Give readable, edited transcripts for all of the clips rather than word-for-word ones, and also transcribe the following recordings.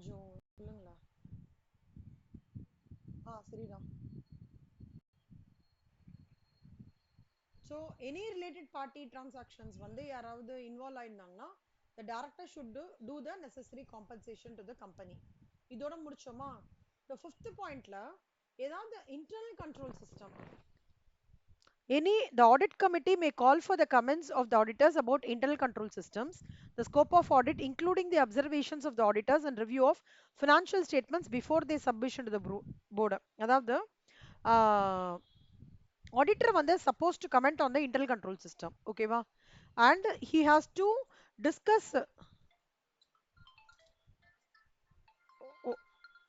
கொஞ்சம் சொல்லுங்களா? சரிதான். So any related party transactions வந்து யாராவது involve ஆயிருந்தாங்கன்னா the director should do the necessary compensation to the company. இதோட முடிச்சோமா? the fifth pointல ஏதாவது internal control system. The audit committee may call for the comments of the auditors about internal control systems, the scope of audit, including the observations of the auditors and review of financial statements before they submission to the board. அதாவது auditor வந்து supposed to comment on the internal control system, okay va, and he has to discuss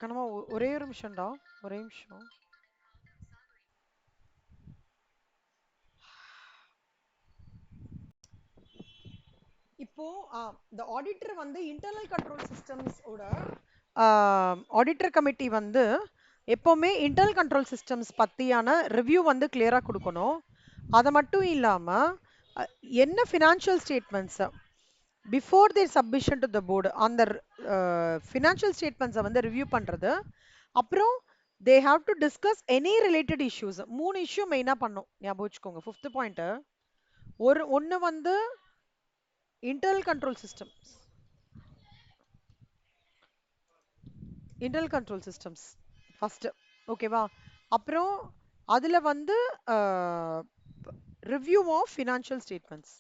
கனமா ஒரே ஒரு நிமிஷம்டா, ஒரே நிமிஷம். இப்போ the auditor வந்து internal control systems ஓட ஆடிட்டர் கமிட்டி வந்து எப்பவுமே இன்டர்னல் கண்ட்ரோல் சிஸ்டம்ஸ் பத்தியான ரிவ்யூ வந்து கிளியரா கொடுக்கணும். அது மட்டும் இல்லாம என்ன financial statements before their submission to the board அந்த ஃபினான்ஷியல் ஸ்டேட்மெண்ட்ஸை வந்து ரிவ்யூ பண்றது. அப்புறம் they have to discuss any related issues. 3 issue மெயினா பண்ணும், ஞாபகம் வச்சுக்கோங்க. 5th பாயிண்ட் ஒன்னு வந்து internal control systems, internal control systems first, ஓகேவா. அப்புறம் அதுல வந்து ரிவ்யூ ஆஃப் ஃபினான்ஷியல் ஸ்டேட்மெண்ட்ஸ்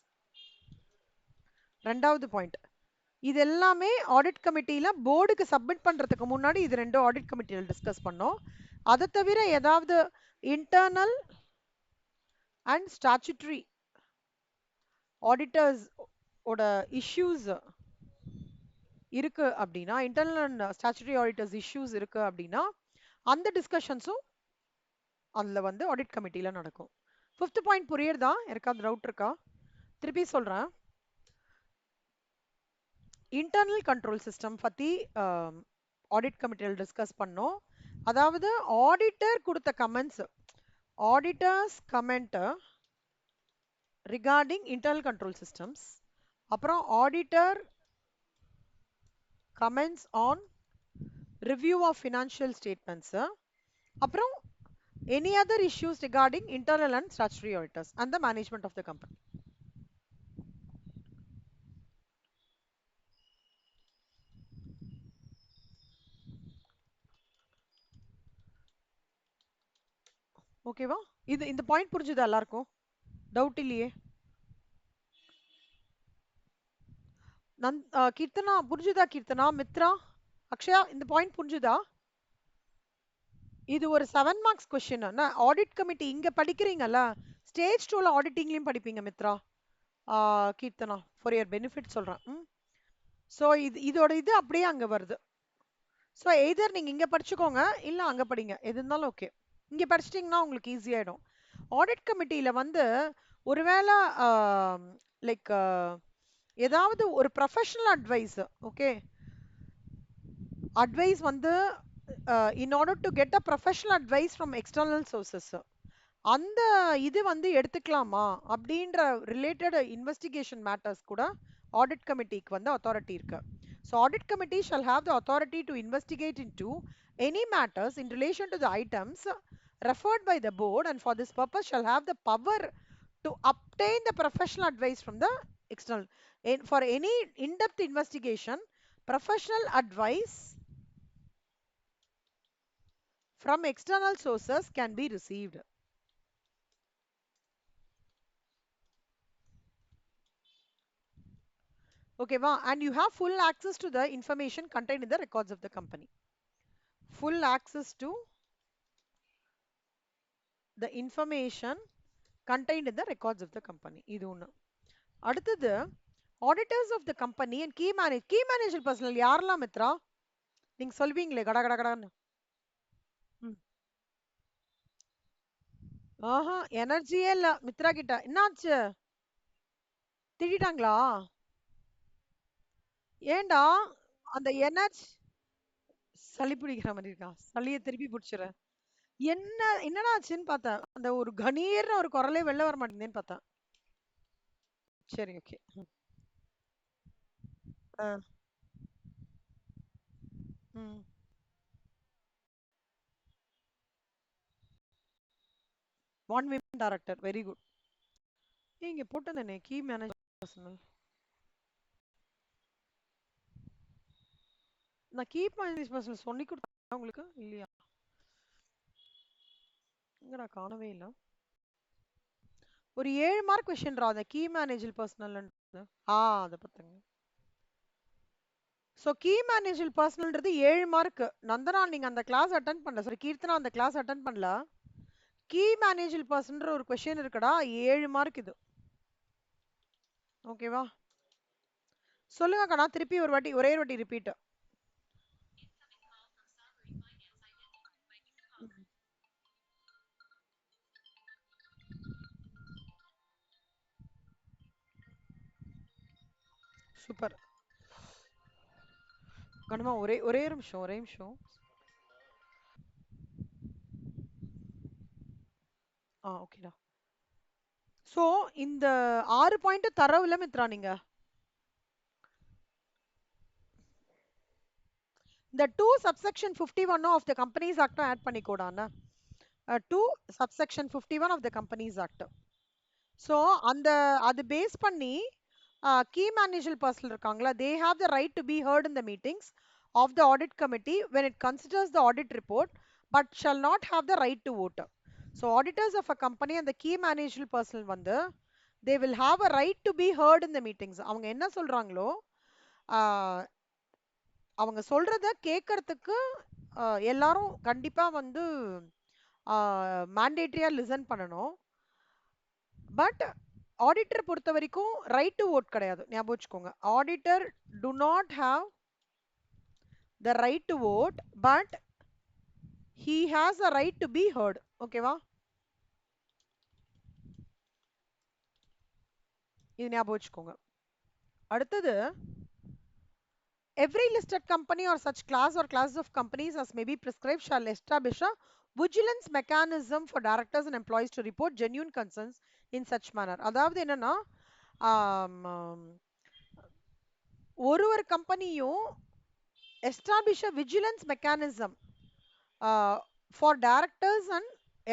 ரெண்டாவது பாயிண்ட். இது எல்லாமே ஆடிட் கமிட்டியில போர்டுக்கு சப்மிட் பண்றதுக்கு முன்னாடி இது ரெண்டும் ஆடிட் கமிட்டியில் டிஸ்கஸ் பண்ணோம். அதை தவிர ஏதாவது இன்டர்னல் அண்ட் ஸ்டாச்சுட்டரி ஆடிட்டர்ஸ் ஓட இஷ்யூஸ் இருக்கு அப்படின்னா, internal and statutory auditors issues இருக்கு அப்படின்னா அந்த டிஸ்கஷன்ஸும் அதுல வந்து ஆடிட் கமிட்டியில நடக்கும். 5th பாயிண்ட் புரியுறதா? யாருக்காவது டவுட் இருக்கா? திருப்பி சொல்றேன். இன்டர்னல் கண்ட்ரோல் சிஸ்டம் பத்தி ஆடிட் கமிட்டியில் டிஸ்கஸ் பண்ணோம். அதாவது ஆடிட்டர் கொடுத்த comments, auditors comment regarding internal control systems, அப்புறம் auditor comments on review of financial statements, அப்புறம் any other issues regarding internal and statutory auditors and the management of the company. ஓகேவா? இந்த point புரிஞ்சுதா எல்லாருக்கும்? Doubt இல்லையே? கீர்த்தனா புரிஞ்சுதா? கீர்த்தனா, மித்ரா, அக்ஷயா, இந்த பாயிண்ட் புரிஞ்சுதா? இது ஒரு 7 மார்க்ஸ் கொஸ்டின். ஆடிட் கமிட்டி இங்க படிக்கிறீங்கல்ல, ஸ்டேஜ் 2ல ஆடிட்டிங்லயும் படிப்பீங்க Mithra, Keerthana, for your benefit சொல்றேன். ஸோ இதோட இது அப்படியே அங்க வருது. ஸோ எய்தர் நீங்க இங்க படிச்சுக்கோங்க இல்ல அங்க படிங்க, எது இருந்தாலும் ஓகே. இங்க படிச்சிட்டிங்கன்னா உங்களுக்கு ஈஸி ஆயிடும். ஆடிட் கமிட்டியில வந்து ஒருவேளை லைக் ஏதாவது ஒரு ப்ரொஃபஷனல் அட்வைஸ், ஓகே, அட்வைஸ் வந்து in order to get a professional advice from external sources, அந்த இது வந்து எடுத்துக்கலாமா அப்படின்ற ரிலேட்டட் இன்வெஸ்டிகேஷன் மேட்டர்ஸ் கூட ஆடிட் கமிட்டிக்கு வந்து அத்தாரிட்டி இருக்கு. So audit committee shawl have the authority to investigate into any matters in relation to the items referred by the board, and for this purpose shall have the power to obtain the professional advice from the external. For any in-depth investigation, professional advice from external sources can be received. Okay, and you have full access to the information contained in the records of the company. Full access to the information contained in the records of the company. இது ஒண்ணு. அடுத்தது auditors of the company and key manager personnel யாரெல்லாம் மித்ரா? நீங்க சொல்வீங்களே கட கட கடன்னு. ஆஹா, எனர்ஜியே இல்ல மித்ரா கிட்ட. என்னாச்சு? திட்டிட்டாங்களா? ஏன்டா அந்த எனர்ஜி சளி பிடிக்கிற மாதிரி இருக்கா? சளியை திருப்பி பிடிச்சிடுறேன். என்னடா ஆச்சுன்னு பார்த்தேன். அந்த ஒரு கணீர்னு ஒரு குரலே வெளில வர மாட்டேங்குதுன்னு பார்த்தேன். சரி, ஓகே. ம். One women director very good. இங்க போட்டதானே கீ மேனேஜர் பர்சனல். நான் கீ மேனேஜர் பர்சனல் சொல்லி கொடுத்தேன் உங்களுக்கு இல்லையா? இங்கடா காணவே இல்ல. ஒரு 7 மார்க் கொஸ்டின்ரா அந்த கீ மேனேஜர் பர்சனல். அத பத்துங்க. ஸோ கீ மேனேஜர் பர்சனல்ன்றது 7 மார்க். நந்தனா நீங்க அந்த கிளாஸ் அட்டென்ட் பண்ணல. சாரி கீர்த்தனா அந்த கிளாஸ் அட்டென்ட் பண்ணல. கீ மேனேஜர் பர்சன்ற ஒரு கொஸ்டின் இருக்குடா 7 மார்க் இது. ஓகேவா? சொல்லுங்க கண்ணா திருப்பி ஒரு வாட்டி ஒரே ஒரு வாட்டி ரிப்பீட். சூப்பர். கண்ணம்மா ஒரே ஒரே நிமிஷம் ஒரே நிமிஷம். ஓகேடா. சோ இந்த 6 பாயிண்ட் தரவுல மித்ரா நீங்க இந்த 2 subsection 51 of the Companies Act add பண்ணிக்கோடானா. 2 subsection 51 of the Companies Act. So அந்த அது பேஸ் பண்ணி key managerial personnel இருக்காங்களா, they have the right to be heard in the meetings of the audit committee when it considers the audit report but shall not have the right to vote. So auditors of a company and the key managerial personnel வந்து they will have a right to be heard in the meetings. அவங்க என்ன சொல்றாங்களோ அவங்க சொல்றத கேட்கறதுக்கு எல்லாரும் கண்டிப்பா வந்து மேண்டேட்டரியா லிசன் பண்ணணும். பட் ஆடிட்டர் பொறுத்த வரைக்கும் ரைட் டு ஓட் கிடையாது, ஞாபகம் வச்சுக்கோங்க. Auditor do not have the right to vote but he has a right to be heard. ஓகேவா? இது ஞாபகம் வச்சுக்கோங்க. அடுத்தது every listed company or such class or classes of companies as may be prescribed shall establish a vigilance mechanism for directors and employees to report genuine concerns in such manner. அதாவது என்னன்னா ஒரு ஒரு கம்பெனியும் establish a vigilance mechanism for directors and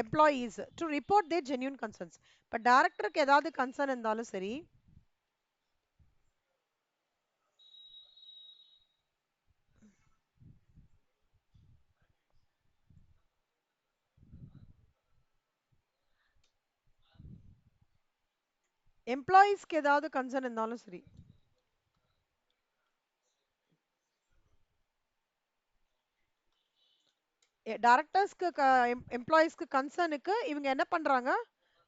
employees to report their genuine concerns. இப்ப டைரக்டருக்கு ஏதாவது concern இருந்தாலும் சரி, எம்ப்ளாயீஸ்க்கு ஏதாவது கன்சர்ன் இருந்தாலும் சரி, டைரக்டர்ஸ்க்கு எம்ப்ளாயீஸ்க்கு கன்சர்னுக்கு இவங்க என்ன பண்றாங்க,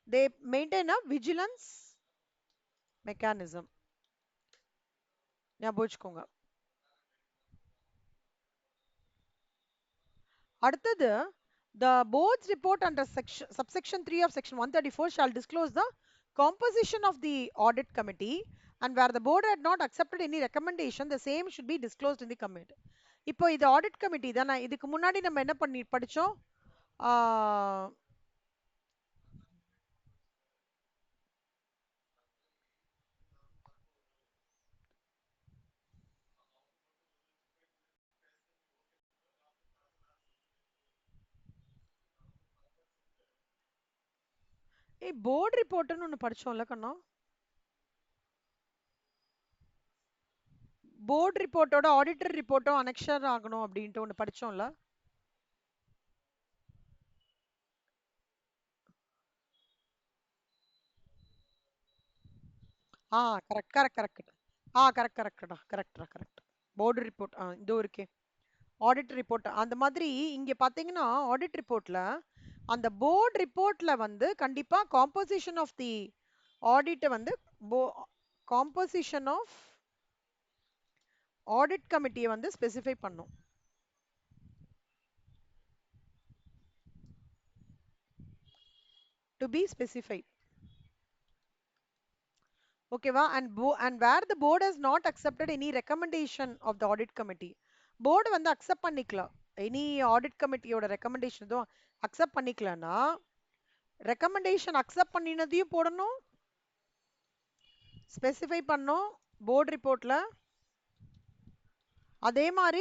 they maintain a vigilance mechanism. ஞாபகம் வச்சுக்கோங்க. அடுத்தது the board's report under subsection 3 of section 134 shall disclose the composition of the audit committee and where the board had not accepted any recommendation the same should be disclosed in the committee. இப்போ இது audit committee தானே. இதுக்கு முன்னாடி நம்ம என்ன பண்ணி படிச்சோம், board ரிப்போர்ட்னு ஒன்னு படிச்சோம்ல கண்ணா. போர்ட் ரிப்போர்ட்டோட ஆடிட்டர் ரிப்போர்ட்டும் அனெக்ஷர் ஆகணும் அப்படின்ட்டு ஒன்னு படிச்சோம்ல. Correct correct correct. கரெக்ட் கரெக்டா கரெக்டா கரெக்ட். போர்டு ரிப்போர்ட் இதோ இருக்கே ஆடிட் ரிப்போர்ட். அந்த மாதிரி இங்க பாத்தீங்கன்னா ஆடிட் ரிப்போர்ட்ல அந்த போர்டு ரிப்போர்ட்ல வந்து கண்டிப்பா காம்போசிஷன் ஆஃப் தி ஆடிட் வந்து காம்போசிஷன் ஆஃப் ஆடிட் கமிட்டியை வந்து ஸ்பெசிஃபை பண்ணும். To be specified. ஓகேவா? and where the board has not accepted any recommendation of the audit committee, board வந்து அக்செப்ட் பண்ணிக்கலாம். எனி ஆடிட் கமிட்டியோட ரெக்கமெண்டேஷன் எதுவும் அக்செப்ட் பண்ணிக்கலன்னா ரெக்கமெண்டேஷன் அக்செப்ட் பண்ணினதையும் போடணும், specify பண்ணோம் போர்டு ரிப்போர்ட்ல. அதே மாதிரி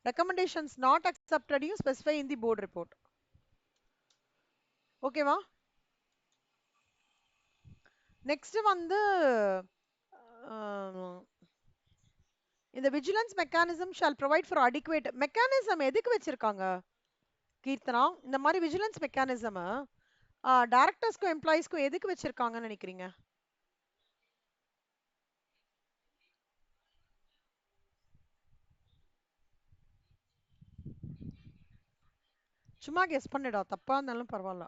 recommendations not accepted யும் specify in the board report. ஓகேவா? Next வந்து இந்த vigilance mechanism shall provide for adequate mechanism எதுக்கு வச்சிருக்காங்க கீர்த்தனா? இந்த மாதிரி vigilance mechanism டைரக்டர்ஸ்க்கும் எம்ப்ளாயிஸ்க்கும் எதுக்கு வச்சிருக்காங்கன்னு நினைக்கிறீங்க? சும்மா கெஸ் பண்ணிடா, தப்பா இருந்தாலும் பரவாயில்ல.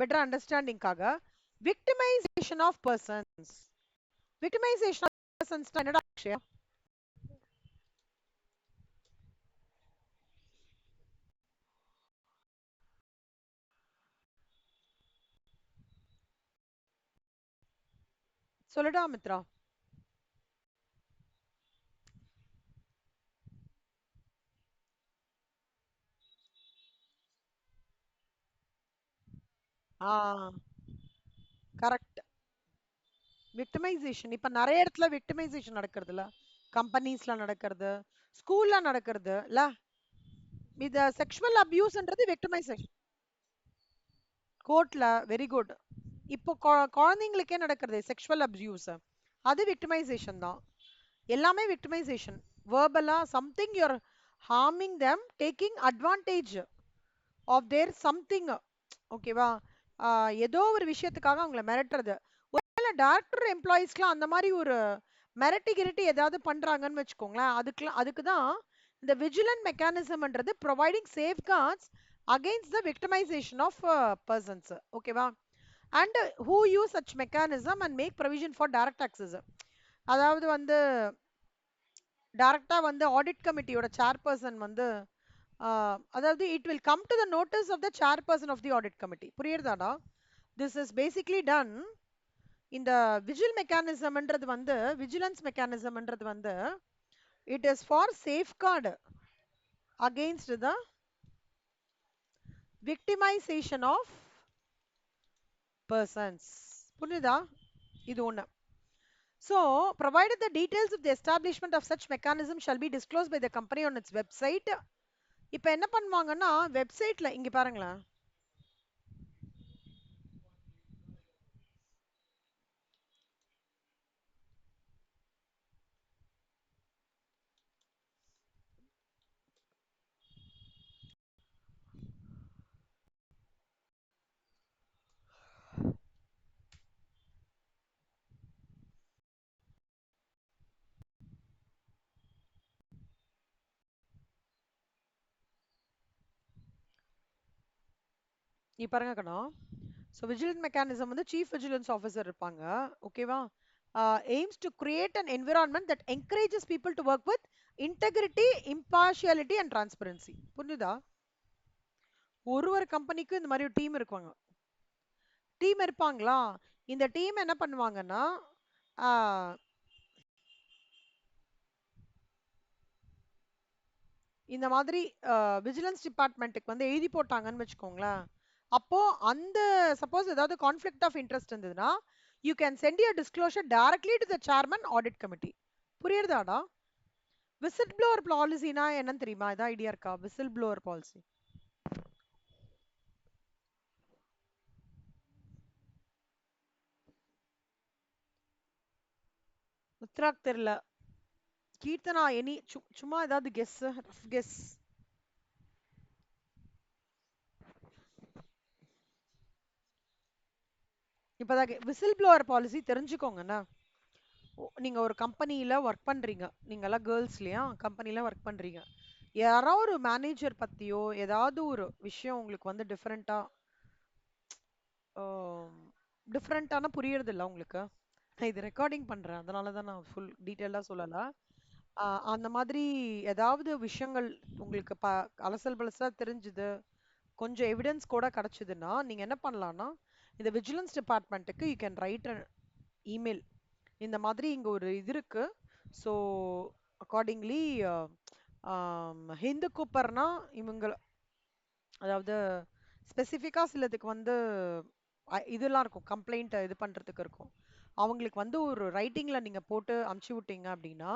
பெட்டர் அண்டர்ஸ்டாண்டிங்காக victimisation of persons. Victimisation of persons என்னடா அக்ஷயா? சொல்லுடா மித்ரா. கரெக்ட். விக்டிமைசேஷன் இப்ப நிறைய இடத்துல விக்டிமைசேஷன் நடக்கிறதுல, கம்பெனிஸ்ல நடக்கிறது, ஸ்கூல்ல நடக்கிறது இல்ல, இது செக்ஷுவல் அபியூஸ்ன்றது விக்டிமைசேஷன். கோர்ட்ல வெரி குட். இப்போ குழந்தைங்களுக்கே நடக்கிறது செக்ஷுவல் அபியூஸ், அது விக்டிமைசேஷன் தான். எல்லாமே victimisation. Verbally something you're harming them, taking advantage of their something. ஓகேவா? ஏதோ ஒரு விஷயத்துக்காக அவங்கள மிரட்டுறது. ஒருவேளை டைரக்டர் எம்ப்ளாயிஸ்க்குலாம் அந்த மாதிரி ஒரு மிரட்டி கிரட்டி ஏதாவது பண்றாங்கன்னு வச்சுக்கோங்களேன், அதுக்கு தான் இந்த விஜிலன்ட் மெக்கானிசம்ன்றது providing safeguards against the victimisation of persons. ஓகேவா? And who use such mechanism and make provision for direct access. அதாவது வந்து டைரக்டா வந்து ஆடிட் கமிட்டியோட சேர்பர்சன் வந்து அதாவது it will come to the notice of the chairperson of the audit committee. புரியுறதாடா? This is basically done. இந்த விஜில் மெக்கானிசம்ன்றது வந்து விஜிலன்ஸ் மெக்கானிசம்ன்றது வந்து it is for safeguard against the victimisation of persons. புரியுதா? இது ஒண்ணு. So, provided the details of the establishment of such mechanism shall be disclosed by the company on its website. இப்ப என்ன பண்ணுவாங்கன்னா வெப்சைட்ல இங்க பாருங்களேன், இங்க பாருங்க கண்ணா. ஸோ விஜிலன்ஸ் மெக்கானிசம் வந்து சீஃப் விஜிலன்ஸ் ஆஃபீஸர் இருப்பாங்க. ஓகேவா? AIIMS to create an environment that encourages people to work with integrity, impartiality and transparency. புரிஞ்சுதா? ஒரு கம்பெனிக்கும் இந்த மாதிரி ஒரு டீம் இருப்பாங்க. டீம் இருப்பாங்களா? இந்த டீம் என்ன பண்ணுவாங்கன்னா இந்த மாதிரி விஜிலன்ஸ் டிபார்ட்மெண்ட்டுக்கு வந்து எழுதி போட்டாங்கன்னு வச்சுக்கோங்களேன். அப்போ அந்த சப்போஸ் ஏதாவது கான்ஃப்ளிக்ட் ஆஃப் இன்ட்ரெஸ்ட் இருந்ததுன்னா you can send your disclosure directly to the chairman audit committee. புரியுறதாடா? விசில் ப்ளோவர் பாலிசினா என்னன்னு தெரியுமா? ஏதாவது ஐடியா இருக்கா? விசில் ப்ளோவர் பாலிசி உத்ராக் தெரியல. கீர்த்தனா எனி சும்மா ஏதாவது கெஸ், ரஃப் கெஸ். இப்பதான் விசில் ப்ளோவர் பாலிசி தெரிஞ்சுக்கோங்கண்ணா. நீங்க ஒரு கம்பெனில ஒர்க் பண்றீங்க, நீங்க எல்லாம் கேர்ள்ஸ் இல்லையா? கம்பெனில ஒர்க் பண்றீங்க, யாரோ ஒரு மேனேஜர் பத்தியோ ஏதாவது ஒரு விஷயம் உங்களுக்கு வந்து டிஃப்ரெண்டான புரியறது இல்ல உங்களுக்கு. நான் இது ரெக்கார்டிங் பண்றேன், அதனாலதான் நான் ஃபுல் டீட்டெயிலா சொல்லல. அந்த மாதிரி ஏதாவது விஷயங்கள் உங்களுக்கு அலசல் பலசா தெரிஞ்சுது, கொஞ்சம் எவிடன்ஸ் கூட கிடைச்சதுன்னா நீங்க என்ன பண்ணலாம்னா இந்த விஜிலன்ஸ் டிபார்ட்மெண்ட்டுக்கு you can write an email. இந்த மாதிரி இங்க ஒரு இது இருக்கு. ஸோ அக்கார்டிங்லி ஹிந்து கூப்பர்னா இவங்க, அதாவது ஸ்பெசிஃபிக்கா சிலதுக்கு வந்து இதெல்லாம் இருக்கும், கம்ப்ளைண்ட் இது பண்றதுக்கு இருக்கும். அவங்களுக்கு வந்து ஒரு ரைட்டிங்ல நீங்க போட்டு அமுச்சு விட்டீங்க அப்படின்னா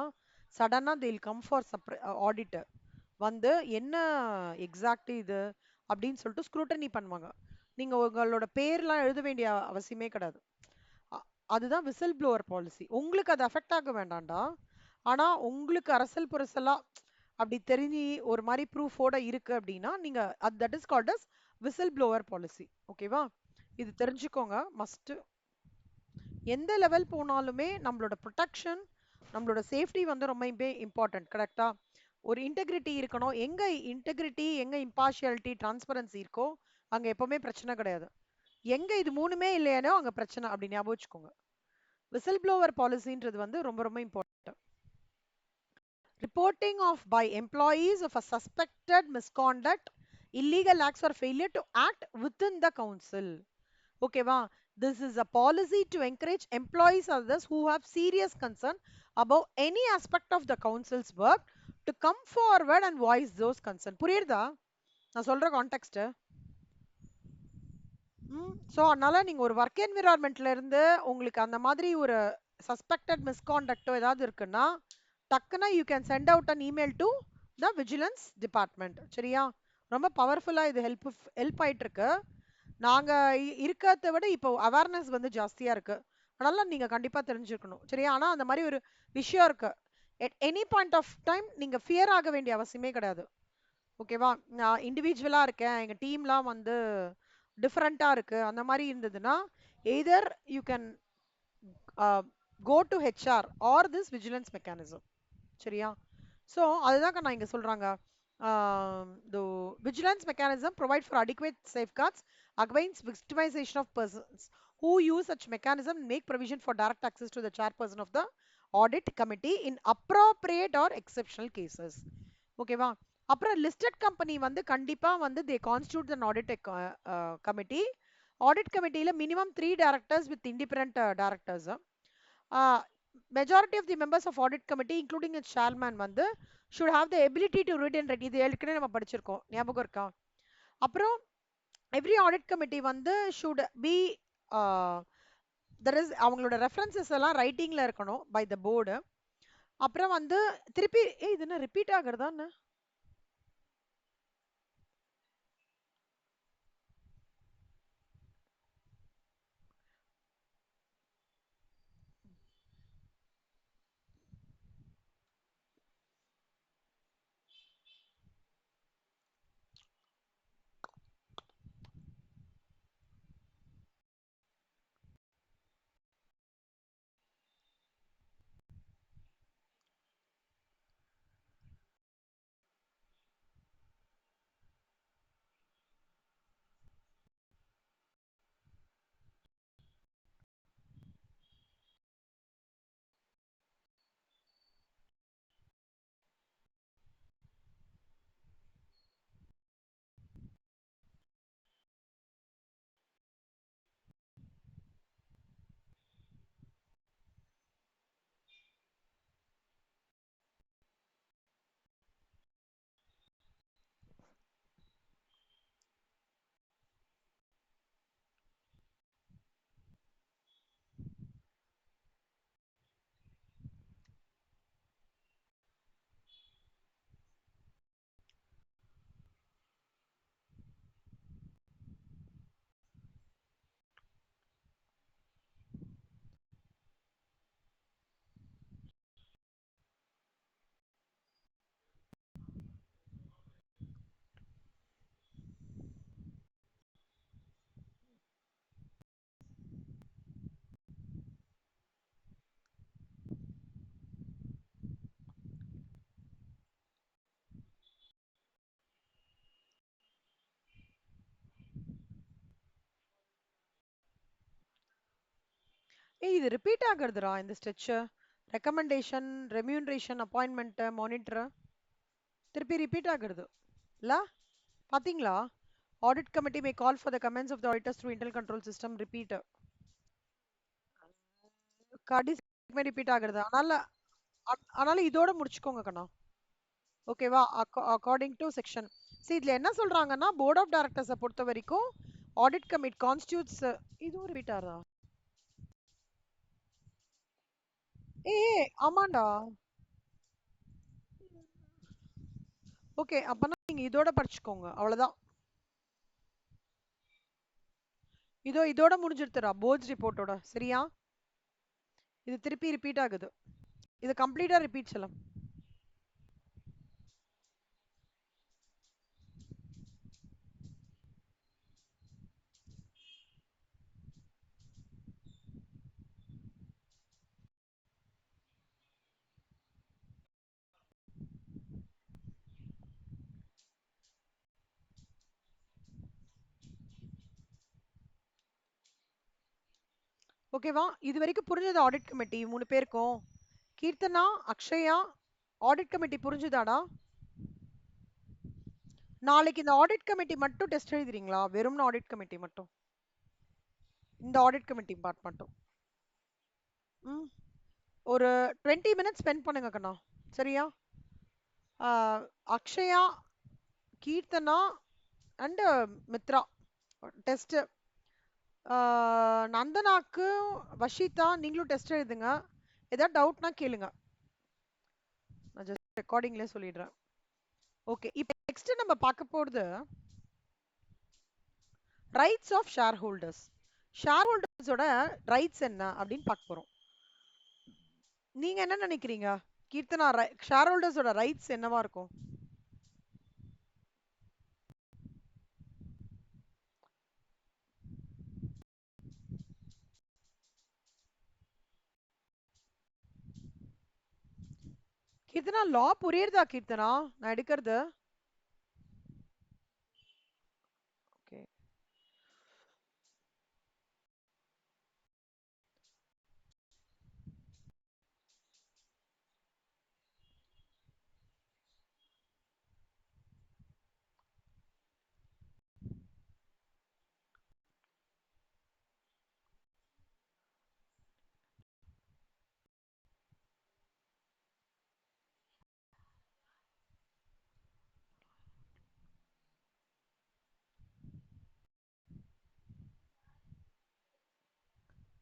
சடனா they'll கம் ஃபார் ஆடிட், வந்து என்ன எக்ஸாக்ட் இது அப்படின்னு சொல்லிட்டு ஸ்க்ரூட்டனி பண்ணுவாங்க. நீங்க உங்களோட பேர்லாம் எழுத வேண்டிய அவசியமே கிடையாது. அ- அதுதான் விசில் ப்ளோவர் பாலிசி. உங்களுக்கு அது அஃபெக்ட் ஆக வேண்டாம்டா. ஆனா உங்களுக்கு அரசல் புரசலா அப்படி தெரிஞ்சு ஒரு மாதிரி ப்ரூஃபோட இருக்கு அப்படின்னா நீங்க that is called as whistle blower policy. ஓகேவா? இது தெரிஞ்சுக்கோங்க மஸ்ட். எந்த லெவல் போனாலுமே நம்மளோட ப்ரொடெக்ஷன், நம்மளோட சேஃப்டி வந்து ரொம்ப இம்பார்ட்டன்ட். கரெக்டா? ஒரு இன்டெகிரிட்டி இருக்கணும். எங்க இன்டெகிரிட்டி, எங்க இம்பார்ஷியாலிட்டி, டிரான்ஸ்பரன்சி இருக்கோ அங்க எப்பவுமே பிரச்சனை கிடையாது. எங்க இது மூணுமே இல்லையானோ அங்க பிரச்சனை. அப்படி ஞாபகம் வச்சுக்கோங்க. விசில் ப்ளோவர் பாலிசின்றது வந்து ரொம்ப ரொம்ப important. Reporting of by employees of a suspected misconduct, illegal acts or failure to act within the council. ஓகேவா? This is a policy to encourage employees others who have serious concern about any aspect of the council's work to come forward and voice those concern. புரியுதா நான் சொல்ற context? So அதனால நீங்க ஒரு work என்விரான்மெண்ட்ல இருந்து உங்களுக்கு அந்த மாதிரி ஒரு சஸ்பெக்டட் மிஸ்காண்டக்டோ ஏதாவது இருக்குன்னா டக்குனா you can send out an email to the vigilance department. சரியா? ரொம்ப பவர்ஃபுல்லா இது ஹெல்ப் ஆயிட்டு இருக்கு. நாங்க இருக்கிறத விட இப்போ அவேர்னஸ் வந்து ஜாஸ்தியா இருக்கு. அதனால நீங்க கண்டிப்பா தெரிஞ்சுக்கணும். சரியா? ஆனா அந்த மாதிரி ஒரு விஷயம் இருக்கு. எட் எனி பாயிண்ட் ஆஃப் டைம் நீங்க ஃபியர் ஆக வேண்டிய அவசியமே கிடையாது. ஓகேவா? நான் இண்டிவிஜுவலா இருக்கேன், எங்க டீம்லாம் வந்து டிஃபரெண்டா இருக்கு அந்த மாதிரி இருந்ததுன்னா either you can go to HR or this vigilance mechanism. சரியா? ஸோ அதுதான் நான் இங்க சொல்றாங்க. The vigilance mechanism provide for adequate safeguards against victimization of persons who use such mechanism, make provision for direct access to the chairperson of the audit committee in appropriate or exceptional cases. ஓகேவா? அப்புறம் listed company வந்து கண்டிப்பா வந்து they constitute an audit committee. Audit கமிட்டியில minimum 3 directors with independent directors. Majority of the members of audit committee including its chairman வந்து should have the ability to read and write. இது ஏற்கனவே நம்ம படிச்சிருக்கோம், ஞாபகம் இருக்கா? அப்புறம் every audit committee வந்து should be there is அவங்களோட ரெஃபரன்சஸ் எல்லாம் ரைட்டிங்ல இருக்கணும் பை த போர்டு. அப்புறம் வந்து திருப்பி இது என்ன ரிப்பீட் ஆகுறதா என்ன? இது ரிப்பீட் ஆகுறதுடா இந்த stretch. Recommendation, remuneration, appointment, monitor திருப்பி ரிப்பீட் ஆகுறது இல்ல? பாத்தீங்களா? audit committee may call for the comments of the auditors through internal control system repeat. கடைசி ரிப்பீட் ஆகுறது. அதனால இதோட முடிச்சுக்கோங்க கண்ணா. ஓகேவா? According to section. இதுல என்ன சொல்றாங்கன்னா, போர்ட் ஆஃப் டைரக்டர்ஸ பொறுத்த வரைக்கும் ஆடிட் கமிட்டி கான்ஸ்டியூட்ஸ். இதுவும் ரிப்பீட் ஆறா? ஆமாண்டா. ஓகே, அப்பனா நீங்க இதோட படிச்சுக்கோங்க, அவ்வளவுதான். இதோட முடிஞ்சிருத்துடா போர்ட்ஸ் ரிப்போர்ட்டோட. சரியா? இது திருப்பி ரிப்பீட் ஆகுது. இது கம்ப்ளீட்டா ரிப்பீட் செல்லம். ஓகேவா? இது வரைக்கும் புரிஞ்சது ஆடிட் கமிட்டி 3 பேருக்கும்? கீர்த்தனா, அக்ஷயா, ஆடிட் கமிட்டி புரிஞ்சுதாடா? நாளைக்கு இந்த ஆடிட் கமிட்டி மட்டும் டெஸ்ட் எழுதுறீங்களா? வெறும் ஆடிட் கமிட்டி மட்டும், இந்த ஆடிட் கமிட்டி பார்ட் மட்டும். ம், ஒரு 20 மினிட்ஸ் ஸ்பெண்ட் பண்ணுங்க கண்ணா. சரியா? Akshaya, Keerthana and Mithra test. நந்தனாக்கு, வஷிதா நீங்களும் டெஸ்ட் எழுதுங்க. ஏதாவது டவுட்னா கேளுங்க. நான் ஜஸ்ட் ரெக்கார்டிங்லேயே சொல்லிடுறேன். ஓகே, இப்போ நெக்ஸ்ட் நம்ம பார்க்க போறது rights of share holders. Share ஹோல்டர்ஸோட ரைட்ஸ் என்ன அப்படின்னு பார்க்க போறோம். நீங்க என்ன நினைக்கிறீங்க கீர்த்தனா? ஷேர் ஹோல்டர்ஸோட ரைட்ஸ் என்னவா இருக்கும்? கீர்த்தனா, லா புரியுறதா கீர்த்தனா நான் எடுக்கிறது? ஓகே,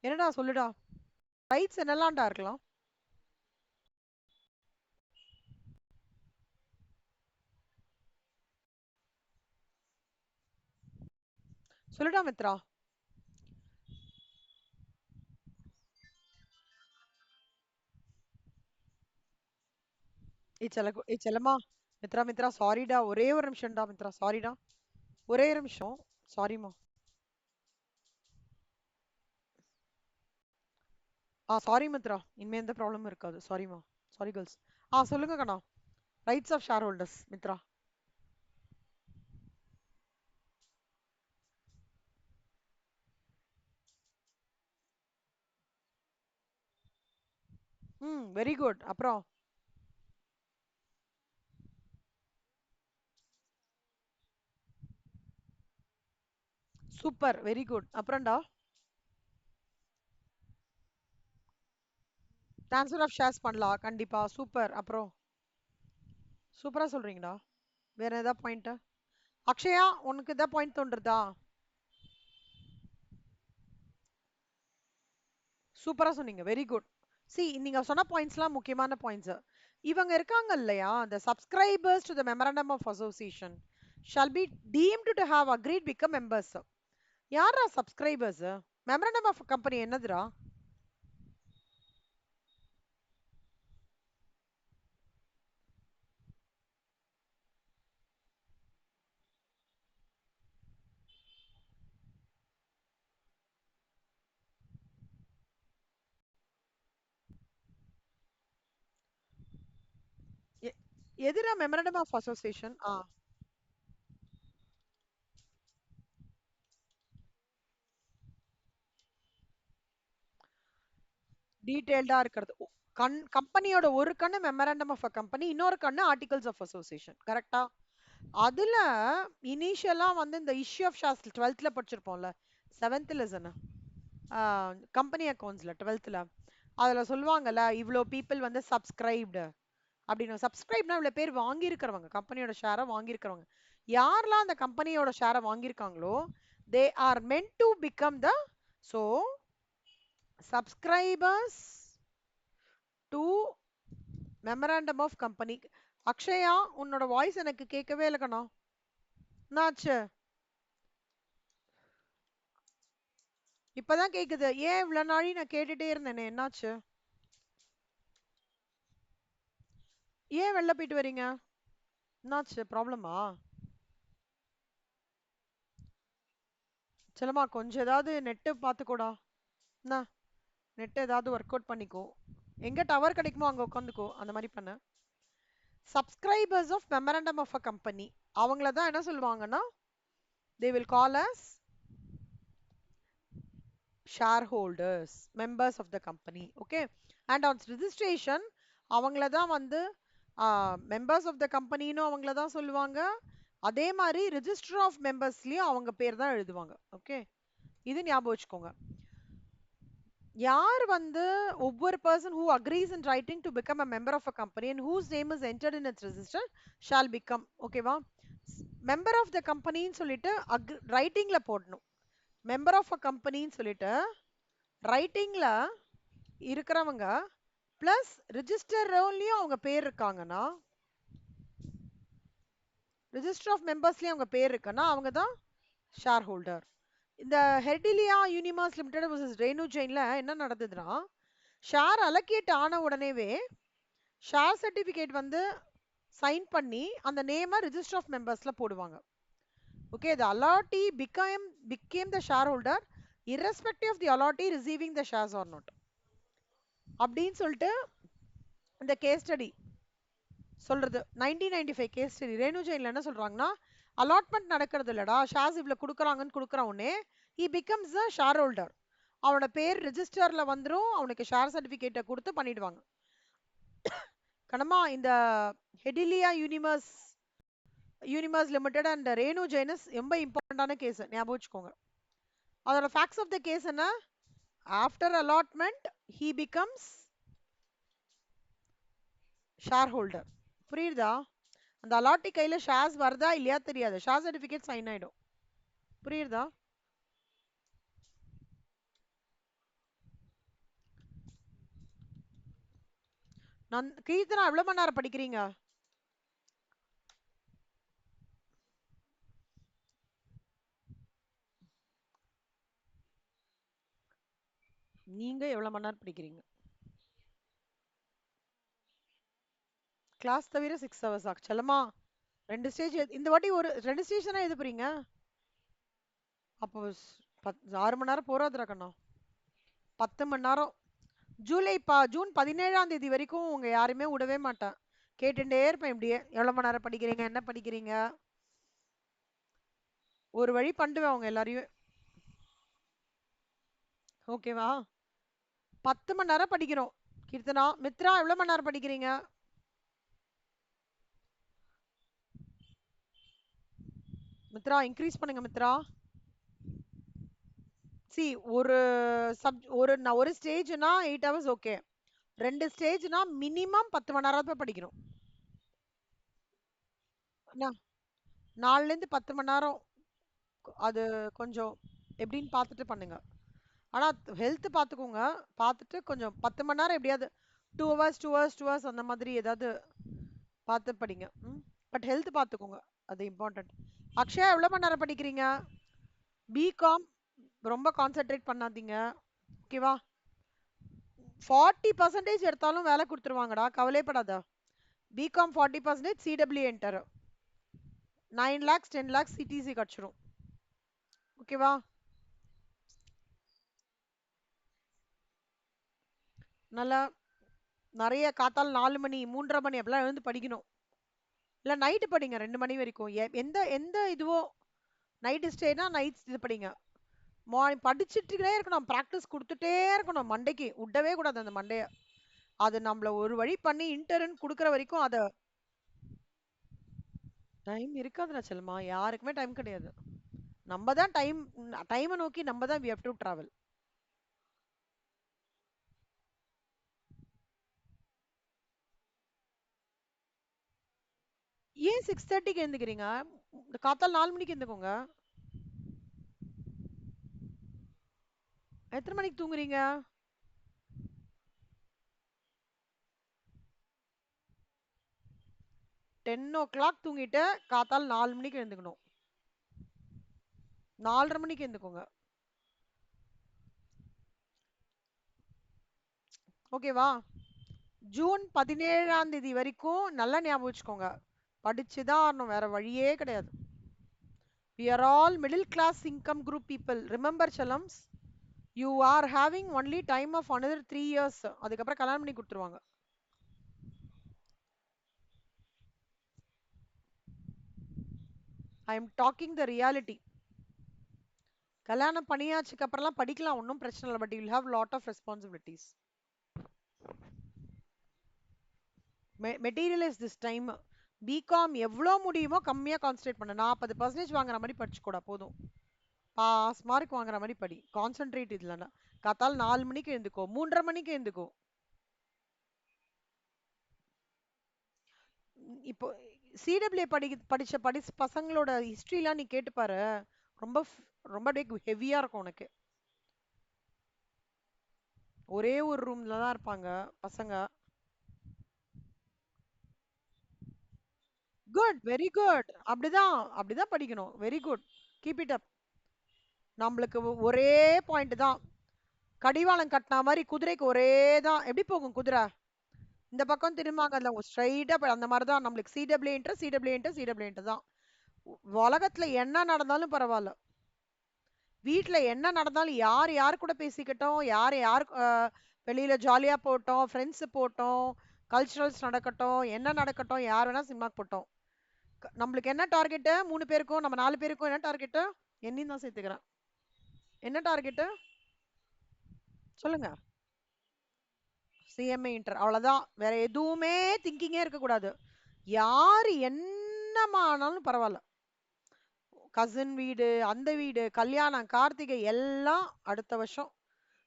என்னடா சொல்லுடா. ரைட்ஸ் என்னலாம்டா இருக்கலாம்? சொல்லுடா மித்ரா. செல்லம்மா. மித்ரா மித்ரா சாரிடா, ஒரே ஒரு நிமிஷம்டா மித்ரா, சாரிடா, ஒரே ஒரு நிமிஷம். சாரிம்மா. சாரி மித்ரா, இனிமே எந்த ப்ராப்ளமும் இருக்காது. சாரிம்மா. Sorry girls. சொல்லுங்க கண்ணா. Rights of share holders Mithra. Very good. அப்புறம்? Super, very good. அப்புறம்டா? ட்ரான்ஸ்ஃபர் ஆஃப் ஷேர்ஸ் பண்ணலாம் கண்டிப்பா. சூப்பர். அப்புறம்? சூப்பரா சொல்றீங்கடா. வேற ஏதாவது பாயிண்ட்? அக்ஷயா, உனக்கு ஏதாவது பாயிண்ட் தோன்றுதா? சூப்பரா சொன்னீங்க, வெரி குட். நீங்க சொன்ன பாயிண்ட்ஸ்லாம் முக்கியமான பாயிண்ட்ஸ். இவங்க இருக்காங்க இல்லையா, the subscribers to the memorandum of association shall be deemed to have agreed become members. யாரா சப்ஸ்கிரைபர்ஸ்? மெமரண்டம் ஆஃப் கம்பெனி என்னதுடா? எதுடா மெமரண்டம் ஆஃப் அசோசியேஷன்? டீடைல்டா இருக்கிறது. கம்பெனியோட ஒரு கண்ணு மெமரண்டம் ஆஃப் அ கம்பெனி, இன்னொரு கண்ணு ஆர்டிகல்ஸ் ஆஃப் அசோசியேஷன். கரெக்டா? அதுல இனிஷியலா வந்து இந்த இஷ்யூ ஆஃப் ஷேர்ஸ் 12th படிச்சிருப்போம்ல, 7th லெசன் கம்பெனி அக்கவுண்ட்ஸ்ல 12th. அதுல சொல்லுவாங்கல்ல இவ்வளோ பீப்புள் வந்து சப்ஸ்கிரைப்டு அப்படின்னு. சப்ஸ்கிரைப்னா இவ்வளோ பேர் வாங்கியிருக்கிறவங்க, கம்பெனியோட ஷேரை வாங்கியிருக்கிறவங்க. யாரெல்லாம் அந்த கம்பெனியோட ஷேரை வாங்கியிருக்காங்களோ they are meant to become the so subscribers to memorandum of company. Akshaya, உன்னோட வாய்ஸ் எனக்கு கேட்கவே இல்லைக்கண்ணா. என்னாச்சு? இப்பதான் கேக்குது. ஏன் இவ்வளவு நாளி நான் கேட்டுட்டே இருந்தேனே, என்னாச்சு? ஏன் வெளில போயிட்டு வரீங்க? என்னாச்சு? ப்ராப்ளமா? செல்லம்மா கொஞ்சம் ஏதாவது நெட்டு பார்த்துக்கோடா. என்ன, நெட் ஏதாவது ஒர்க் அவுட் பண்ணிக்கோ. எங்க டவர் கிடைக்குமோ அங்க உட்காந்துக்கோ. அந்த மாதிரி பண்ண. Subscribers of memorandum of a company, அவங்கள தான் என்ன சொல்லுவாங்கன்னா they will call as shareholders, members of the company. Okay, and on registration அவங்கள தான் வந்து மெம்பர்ஸ் ஆஃப் த கம்பெனின்னு அவங்கள தான் சொல்லுவாங்க. அதே மாதிரி ரிஜிஸ்டர் ஆஃப் மெம்பர்ஸ்லயும் அவங்க பேர் தான் எழுதுவாங்க. ஓகே, இது ஞாபகம் வச்சுக்கோங்க. யார் வந்து ஒவ்வொரு person who agrees in writing to become a member of a company and whose name is entered in its register shall become. ஓகேவா? மெம்பர் ஆஃப் த கம்பெனின்னு சொல்லிட்டு ரைட்டிங்ல போடணும். மெம்பர் ஆஃப் அ கம்பெனின்னு சொல்லிட்டு ரைட்டிங்ல இருக்கிறவங்க பிளஸ் ரிஜிஸ்டர்லயும் அவங்க பேர் இருக்காங்கன்னா, ரிஜிஸ்டர் ஆஃப் மெம்பர்ஸ்லயும் அவங்க பேர் இருக்குன்னா அவங்க தான் ஷேர் ஹோல்டர். இந்த ஹெர்டிலியா யூனிமாஸ் லிமிடெட் vs ரேணு ஜெயின்ல என்ன நடந்ததுன்னா, ஷேர் அலோகேட் ஆன உடனேவே ஷேர் சர்டிபிகேட் வந்து சைன் பண்ணி அந்த நேமை ரிஜிஸ்டர் ஆஃப் மெம்பர்ஸ்ல போடுவாங்க. Okay, the allotee became the shareholder irrespective of the allotee receiving the shares or not. அப்படின்னு சொல்லிட்டு இந்த கேஸ் ஸ்டடி சொல்றது 1995 கேஸ் ஸ்டடி. ரேணு ஜெயின்ல என்ன சொல்றாங்கன்னா, அலாட்மெண்ட் நடக்கிறது இல்லடா, ஷேர்ஸ் இவ்வளவு கொடுக்குறாங்கன்னு கொடுக்குற உடனே he becomes a shareholder. அவனோட பேர் ரிஜிஸ்டர்ல வந்துரும், அவனுக்கு ஷேர் சர்டிபிகேட்டை கொடுத்து பண்ணிடுவாங்க. கணமா இந்த ஹெடிலியா யூனிமர்ஸ் லிமிடெட் அண்ட் ரேணு ஜெயினஸ் ரொம்ப இம்பார்ட்டன்டான கேஸ், ஞாபகம் வச்சுக்கோங்க. அதோட ஃபேக்ட்ஸ் ஆஃப் த கேஸ் என்ன? After allotment he becomes share holder. புரியுதா? அந்த அலாட்டி கையில ஷேர்ஸ் வருதா இல்லையா தெரியாது, ஷேர் சர்டிபிகேட் சைன் ஆயிடும். புரியுதா? நான் கீர்த்தனா எவ்வளவு மணி நேரம் படிக்கிறீங்க? நீங்க எவ்வளவு மணி நேரம் படிக்கிறீங்க? கிளாஸ் தவிர 6 ஹவர்ஸ் ஆச்சு செல்லமா. ரெண்டு ஸ்டேஜ் இந்த வாட்டி ஒரு 2 ஸ்டேஜ் எது போறீங்க? அப்போ 6 மணி நேரம் போறாதுரா கண்ணா. 10 மணி நேரம். ஜூன் 17ஆம் தேதி வரைக்கும் உங்க யாருமே விடவே மாட்டேன். கேட்டுட்டே இருப்பேன் இப்படியே, எவ்வளவு மணி நேரம் படிக்கிறீங்க, என்ன படிக்கிறீங்க. ஒரு வழி பண்ணுவேன் அவங்க எல்லாரையும். ஓகேவா? 10 மணி நேரம் படிக்கிறோம். கீர்த்தனா, மித்ரா எவ்வளவு மணி நேரம் படிக்கிறீங்க? மித்ரா இன்க்ரீஸ் பண்ணுங்க மித்ரா. சி ஒரு ஒரு ஸ்டேஜ்னா 8 ஹவர்ஸ் ஓகே. 2 ஸ்டேஜ்னா மினிமம் 10 மணி நேரம் தான் படிக்கணும். 4ல இருந்து 10 மணி நேரம். அது கொஞ்சம் எப்படின்னு பார்த்துட்டு பண்ணுங்க. ஆனா ஹெல்த் பார்த்துக்கோங்க. பார்த்துட்டு கொஞ்சம் 10 மணி நேரம் எப்படியாவது 2 ஹவர்ஸ் 2 ஹவர்ஸ் 2 ஹவர்ஸ் அந்த மாதிரி ஏதாவது பார்த்து படிங்க. பட் ஹெல்த் பார்த்துக்கோங்க, அது இம்பார்ட்டன்ட். அக்ஷயா எவ்வளவு மணி நேரம் படிக்கிறீங்க? பிகாம் ரொம்ப கான்சென்ட்ரேட் பண்ணாதீங்க. ஓகேவா? 40% எடுத்தாலும் வேலை கொடுத்துருவாங்கடா, கவலைப்படாத. BCom 40%, CW enter 9 lakhs 10 lakhs CTC கிடைச்சிரும். ஓகேவா? நல்லா நிறைய காத்தால் 4 மணி 3:30 மணி அப்படிலாம் எழுந்து படிக்கணும். இல்ல நைட்டு படிங்க 2 மணி வரைக்கும். எந்த எந்த இதுவோ நைட்டு ஸ்டேனா நைட் இது படிங்க. மார்னிங் படிச்சுட்டே இருக்கணும், ப்ராக்டிஸ் கொடுத்துட்டே இருக்கணும். மண்டைக்கு விடவே கூடாது அந்த மண்டைய. அது நம்மள ஒரு வழி பண்ணி இன்டர்ன் கொடுக்குற வரைக்கும் அத டைம் இருக்காதுடா செல்மா, யாருக்குமே டைம் கிடையாது. நம்ம தான் டைமை நோக்கி நம்ம தான் we have to travel. ஏன் 6:30க்கு எழுந்துக்கிறீங்க? காத்தால 4 மணிக்கு எழுந்துக்கோங்க. எத்தனை மணிக்கு தூங்குறீங்க? 10 o'clock தூங்கிட்டு காத்தால 4 மணிக்கு எழுந்துக்கணும். 4:30 மணிக்கு எழுந்துக்கோங்க. ஓகேவா? ஜூன் 17ஆம் தேதி வரைக்கும் நல்லா ஞாபகம் வச்சுக்கோங்க. படிச்சுதான் ஆகணும். வேற வழியே கிடையாது. We are all middle class income group people. Remember, Chalams, you are having only time of another 3 years. அதுக்கப்புறம் கல்யாணம் பண்ணி கொடுத்துருவாங்க. I am talking the reality. கல்யாணம் பண்ணியாச்சுக்கு அப்புறம்லாம் படிக்கலாம், ஒன்றும் பிரச்சனை இல்லை. But you will have lot of responsibilities. Materialise this time. BCom எவ்வளோ முடியுமோ கம்மியாக கான்சன்ட்ரேட் பண்ண. 40% வாங்குற மாதிரி படிச்சுக்கூடா போதும். பாஸ் மார்க் வாங்குற மாதிரி படி. கான்சென்ட்ரேட் இல்லைன்னா காத்தால் 4 மணிக்கு எழுந்துக்கோ, 3:30 மணிக்கு எழுந்துக்கோ. இப்போ சிடபிள்யூ படிச்ச பசங்களோட ஹிஸ்டரிலாம் நீ கேட்டு பாரு. ரொம்ப ரொம்ப ஹெவியா இருக்கும் உனக்கு. ஒரே ஒரு ரூம்ல தான் இருப்பாங்க பசங்க. Good, very good. அப்படிதான் அப்படிதான் படிக்கணும். Very good, keep it up. நம்மளுக்கு ஒரே பாயிண்ட் தான். கடிவாளம் கட்டின மாதிரி குதிரைக்கு ஒரே தான். எப்படி போகும் குதிரை? இந்த பக்கம் திரும்பாங்க, அதுல ஸ்ட்ரைட்டா அந்த மாதிரி தான் நம்மளுக்கு. சிடபிள்யூ தான். உலகத்துல என்ன நடந்தாலும் பரவாயில்ல, வீட்ல என்ன நடந்தாலும், யார் யார் கூட பேசிக்கிட்டோம், யார் யார் வெளியில ஜாலியா போட்டோம், ஃப்ரெண்ட்ஸ் போட்டோம், கல்ச்சுரல்ஸ் நடக்கட்டும், என்ன நடக்கட்டும், யார் வேணா சினிமாக்கு போட்டோம். நம்மளுக்கு என்ன டார்கெட்டு? 3 பேருக்கும், நம்ம 4 பேருக்கும் என்ன டார்கெட்டு? என்னையும் தான் சேர்த்துக்கிறேன். என்ன டார்கெட்டு சொல்லுங்க? சிஎம்ஏ இன்டர், அவ்வளவுதான். வேற எதுவுமே திங்கிங்கே இருக்கக்கூடாது. யாரு என்னமானாலும் பரவாயில்ல. கசின் வீடு, அந்த வீடு, கல்யாணம், கார்த்திகை எல்லாம் அடுத்த வருஷம்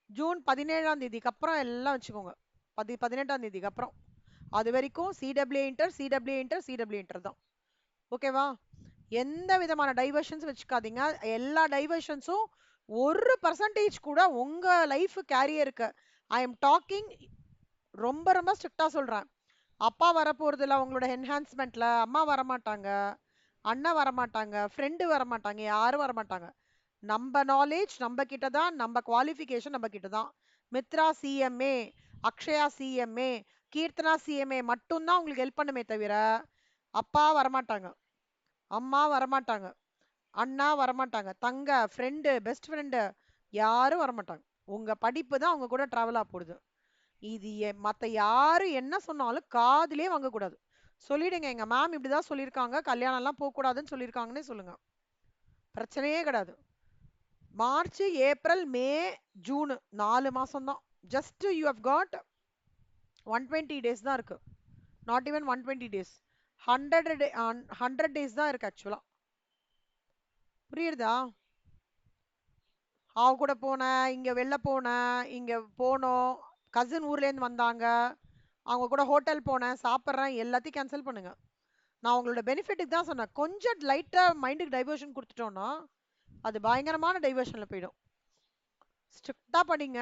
ஜூன் 17ஆம் தேதிக்கு அப்புறம் எல்லாம் வச்சுக்கோங்க. 18ஆம் தேதிக்கு அப்புறம். அது வரைக்கும் சிடபிள்யூ இன்டர் தான். ஓகேவா? எந்த விதமான டைவர்ஷன்ஸ் வச்சுக்காதீங்க. எல்லா டைவர்ஷன்ஸும் 1% கூட உங்க லைஃப் கேரியருக்கு. ஐ எம் டாக்கிங் ரொம்ப ரொம்ப ஸ்ட்ரிக்டா சொல்றேன். அப்பா வரப்போறது இல்லை உங்களோட என்ஹான்ஸ்மெண்ட்ல. அம்மா வரமாட்டாங்க, அண்ணா வரமாட்டாங்க, ஃப்ரெண்டு வரமாட்டாங்க, யாரும் வரமாட்டாங்க. நம்ம நாலேஜ் நம்ம கிட்ட தான், நம்ம குவாலிஃபிகேஷன் நம்ம கிட்ட தான். Mithra CMA, Akshaya CMA, Keerthana CMA மட்டும்தான் உங்களுக்கு ஹெல்ப் பண்ணுமே தவிர, அப்பா வரமாட்டாங்க, அம்மா வரமாட்டாங்க, அண்ணா வரமாட்டாங்க, தங்க ஃப்ரெண்டு பெஸ்ட் ஃப்ரெண்டு யாரும் வரமாட்டாங்க. உங்க படிப்பு தான் அவங்க கூட டிராவலா போடுது. இது மத்த யாரு என்ன சொன்னாலும் காதுலயே வாங்கக்கூடாது. சொல்லிடுங்க, எங்க மேம் இப்படிதான் சொல்லியிருக்காங்க, கல்யாணம் எல்லாம் போக கூடாதுன்னு சொல்லியிருக்காங்கன்னே சொல்லுங்க. பிரச்சனையே கிடையாது. மார்ச், ஏப்ரல், மே, ஜூன் 4 மாசம் தான். Just you have got 120 days தான் இருக்கு. நாட் ஈவன் 120 டேஸ், 100 டேஸ் தான் இருக்கு ஆக்சுவலா. புரியுதா? அவ கூட போனேன், இங்க வெளில போனேன், இங்க போனோம், கசின் ஊர்ல இருந்து வந்தாங்க, அவங்க கூட ஹோட்டல் போனேன், சாப்பிட்றேன், எல்லாத்தையும் கேன்சல் பண்ணுங்க. நான் உங்களோட பெனிஃபிட்டுக்கு தான் சொன்னேன். கொஞ்சம் லைட்டா மைண்டுக்கு டைவர்ஷன் கொடுத்துட்டோம்னா அது பயங்கரமான டைவர்ஷன்ல போயிடும். ஸ்ட்ரிக்டா படிங்க.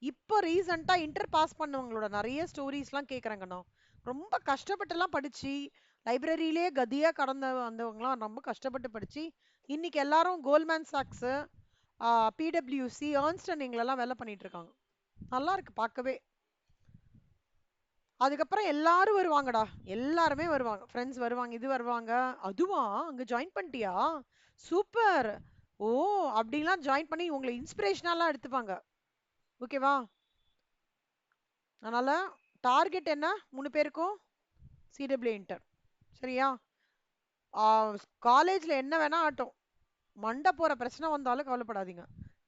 இப்போ ரீசெண்டா இன்டர் பாஸ் பண்ணவங்களோட நிறைய ஸ்டோரிஸ்லாம் கேட்குறேங்கண்ணா. ரொம்ப கஷ்டப்பட்டுலாம் படிச்சு லைப்ரரியிலே கதியா கடந்த வந்தவங்களாம் ரொம்ப கஷ்டப்பட்டு படிச்சு இன்னைக்கு எல்லாரும் Goldman socks, PWC, Ernst and யங்லலாம் வேலை பண்ணிட்டு இருக்காங்க. நல்லா இருக்கு பார்க்கவே. அதுக்கப்புறம் எல்லாரும் வருவாங்கடா, எல்லாருமே வருவாங்க, ஃப்ரெண்ட்ஸ் வருவாங்க, இது வருவாங்க. அதுவா அங்க ஜாயின் பண்ணிட்டியா? சூப்பர். ஓ, அப்படிலாம் ஜாயின் பண்ணி உங்களை இன்ஸ்பிரேஷனெல்லாம் எடுத்துப்பாங்க. ஓகேவா? அதனால டார்கெட் என்ன 3 பேருக்கும்? CW inter. சரியா? காலேஜ்ல என்ன வேணா ஆட்டும், மண்டை போற பிரச்சனை வந்தாலும் கவலைப்படாதீங்க.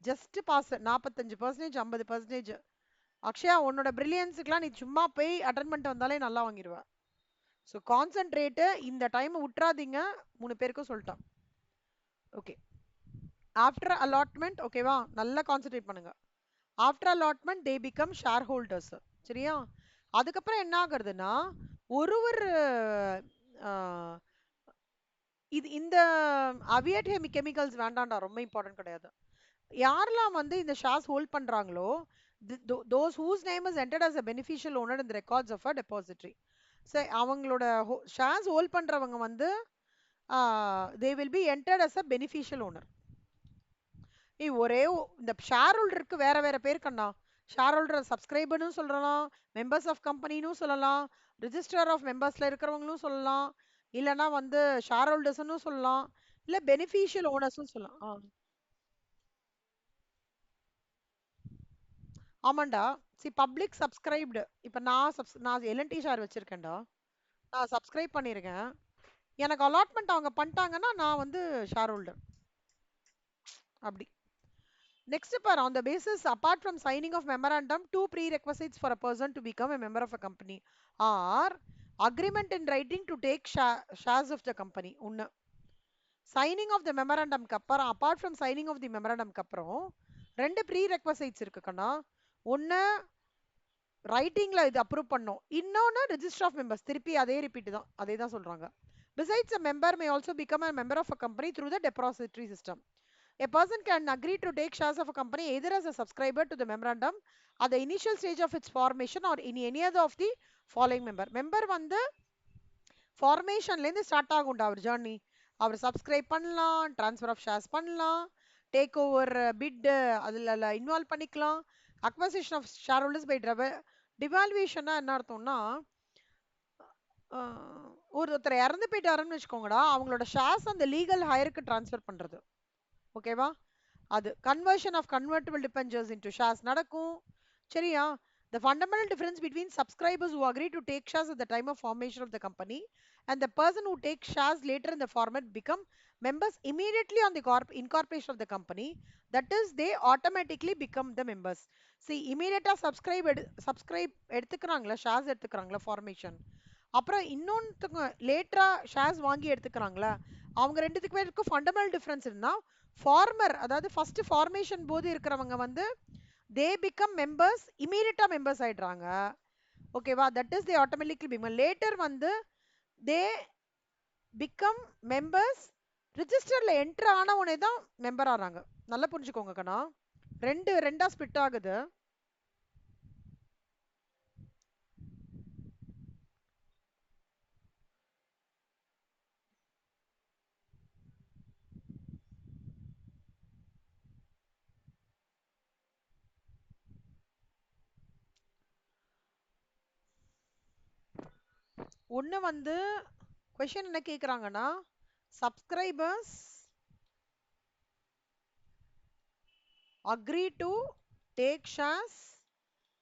Just pass. 45%, 50%. அக்ஷயா, உன்னோட பிரில்லியன்ஸுக்குலாம் நீ சும்மா போய் அட்டன் பண்ணிட்டு வந்தாலே நல்லா வாங்கிடுவ. ஸோ கான்சென்ட்ரேட்டு, இந்த டைம் விட்டுறாதீங்க. 3 பேருக்கும் சொல்லிட்டேன். ஓகே. ஆஃப்டர் அலாட்மெண்ட், ஓகேவா, நல்லா கான்சென்ட்ரேட் பண்ணுங்க. After allotment they become share holders. சரியா? அதுக்கப்புறம் என்ன ஆகுறதுன்னா, ஒரு ஒரு இந்த அவியட் கெமிக்கல்ஸ் வேண்டாம்டா, ரொம்ப இம்பார்ட்டன்ட் கிடையாது. யாரெல்லாம் வந்து இந்த ஷேர்ஸ் ஹோல்ட் பண்றாங்களோ, those whose name is entered as a beneficial owner in the records of a depository. So அவங்களோட ஷேர்ஸ் ஹோல்ட் பண்றவங்க வந்து they will be entered as a beneficial owner. ஒரே இந்த ஷேர் ஹோல்டருக்கு வேற வேற பேர் கண்ணா. ஷேர் ஹோல்டர் சப்ஸ்கிரைபர்னு சொல்லலாம், மெம்பர்ஸ் ஆஃப் கம்பெனின்னு சொல்லலாம், ரிஜிஸ்டர் ஆஃப் மெம்பர்ஸ்ல இருக்கிறவங்களும் சொல்லலாம், இல்லனா வந்து ஷேர் ஹோல்டர்ஸ்னு சொல்லலாம், இல்ல பெனிஃபிஷியல் ஓனர்ஸ்னு சொல்லலாம். ஆமாண்டா. Public subscribed. இப்ப நான் எல்என்டி ஷேர் வச்சிருக்கேன்டா. நான் சப்ஸ்கிரைப் பண்ணியிருக்கேன். எனக்கு அலாட்மெண்ட் அவங்க பண்ணிட்டாங்கன்னா நான் வந்து ஷேர் ஹோல்டர். அப்படி. Next part, on the basis, apart from signing of memorandum, two prerequisites for a person to become a member of a company are agreement in writing to take shares of the company. Unna. Signing of the memorandum அப்புறம் apart from signing of the memorandum அப்புறம் ரெண்டு prerequisites இருக்கு கண்ணா. ஒன்னு ரைட்டிங்ல இது approve பண்ணோம், இன்னொன்னு register of members. திருப்பி அதே ரிப்பீட் தான், அதே தான் சொல்றாங்க. Besides, a member may also become a member of a company through the depository system. A person can agree to take shares of a company either as a subscriber to the memorandum at the initial stage of its formation or in any other of the following member. Member வந்து ஃபார்மேஷன்லேருந்து start ஆகும்டா அவர் journey. அவர் subscribe பண்ணலாம், transfer of shares பண்ணலாம், take over bid அதில் involve பண்ணிக்கலாம். Acquisition of share holders by டிவால்வேஷன்னா என்ன அர்த்தம்னா, ஒருத்தர் இறந்து போயிட்டாருன்னு வச்சுக்கோங்கடா, அவங்களோட ஷேர்ஸ் அந்த லீகல் ஹையருக்கு ட்ரான்ஸ்ஃபர் பண்ணுறது. ஓகேவா? அது conversion of convertible debentures into shares நடக்கும். சரியா? The fundamental difference between subscribers who agree to take shares at the time of formation of the company and the person who takes shares later in the format become members immediately on the incorporation of the company. That is, they automatically become the members. See, immediate subscribe எடுத்துக்கிறாங்களா, shares எடுத்துக்கிறாங்களா formation, அப்புறம் இன்னொன்னுத்துக்கு லேட்டரா shares வாங்கி எடுத்துக்கிறாங்களா, அவங்க ரெண்டுத்துக்கு பேருக்கு ஃபண்டமெண்டல் டிஃபரன்ஸ் இருந்தா, ஃபார்மர் அதாவது ஃபர்ஸ்ட் ஃபார்மேஷன் போது இருக்கிறவங்க வந்து they become members, immediate members ஆயிடுறாங்க. ஓகேவா? that is they automatically become. later வந்து they become members, ரிஜிஸ்டர்ல என்டர் ஆன உடனே தான் மெம்பர் ஆறாங்க. நல்லா புரிஞ்சுக்கோங்க கண்ணா, ரெண்டா ஸ்பிட் ஆகுது. ஒண்ணு வந்து கொஸ்டின் என்ன கேக்குறாங்கன்னா, subscribers agree to take shares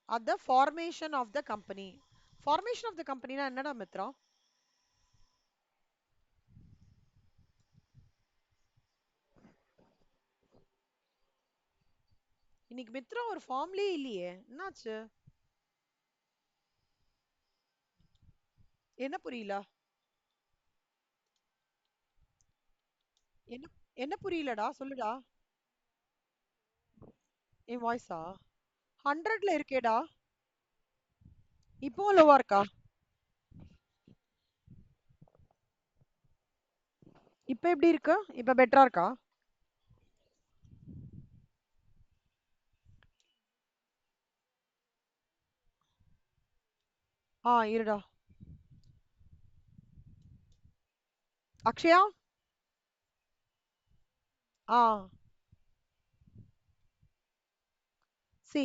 at the formation of the company. formation of the company னா என்னடா மித்ரா? இன்னைக்கு மித்ரா ஒரு ஃபார்ம்லயே இல்லையே, என்னாச்சு? என்ன புரியல? என்ன என்ன புரியலடா, சொல்லுடா. என் வாய்ஸா 100ல இருக்கேடா. இப்போ லோவா இருக்கா? இப்ப எப்படி இருக்கு? இப்ப பெட்டரா இருக்கா? இருடா. அக்ஷயா. ஆ சி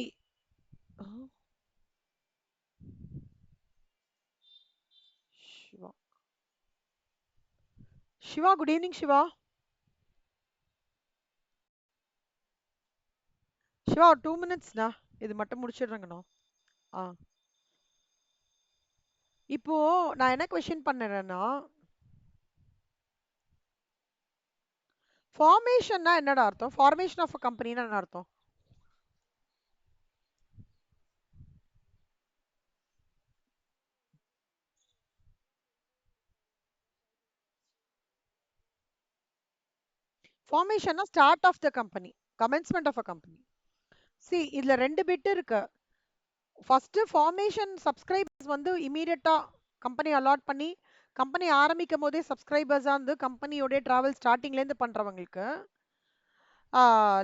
சிவா. Shiva, good evening Shiva. சிவா ஒரு 2 மினிட்ஸ்ண்ணா, இது மட்டும் முடிச்சிடுறேங்கண்ணா. ஆ இப்போ நான் என்ன கொஸ்டின் பண்ணுறேன்னா, ஃபார்மேஷன்னா என்னடா அர்த்தம்? ஃபார்மேஷன் ஆஃப் அ கம்பெனினா என்ன அர்த்தம்? ஃபார்மேஷன்னா start of the company, commencement of a company. See இதுல ரெண்டு பிட் இருக்கு. ஃபர்ஸ்ட் ஃபார்மேஷன் சப்ஸ்கிரைபர்ஸ் வந்து இமீடியட்டா கம்பெனி அலாட் பண்ணி கம்பெனி ஆரம்பிக்கும் போதே சப்ஸ்கிரைபர்ஸா இருந்து கம்பெனியோட டிராவல் ஸ்டார்டிங்ல இருந்து பண்றவங்களுக்கு